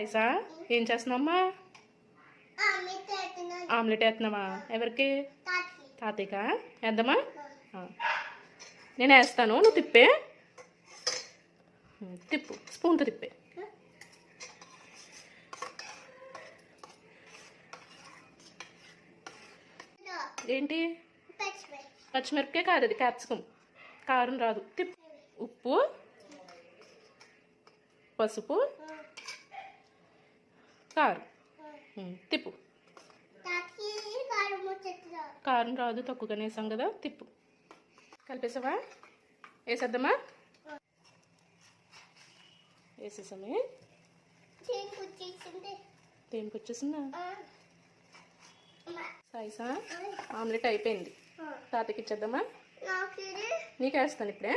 సాయిసా ఏం చేస్తున్నావమ్మా? ఆమ్లెట్ వేస్తున్నావా? ఎవరికి? తాతయ్యకా వేద్దామా? నేను వేస్తాను, నువ్వు తిప్పే. తిప్పు, స్పూన్తో తిప్పే. ఏంటి? పచ్చిమిరపకాయ కాదు, అది క్యాప్సికమ్. కారం రాదు. తిప్పు. ఉప్పు, పసుపు, కారం. తిప్పు. కారం రాదు, తక్కువగానే వేసాం కదా. తిప్పు. కలిపేసావా? వేసేద్దామా? వేసేసామే. దేనికి వచ్చేసిందా? సాయిసా ఆమ్లెట్ అయిపోయింది. తాతకి ఇచ్చేద్దామా? నీకు వేస్తాను ఇప్పుడే.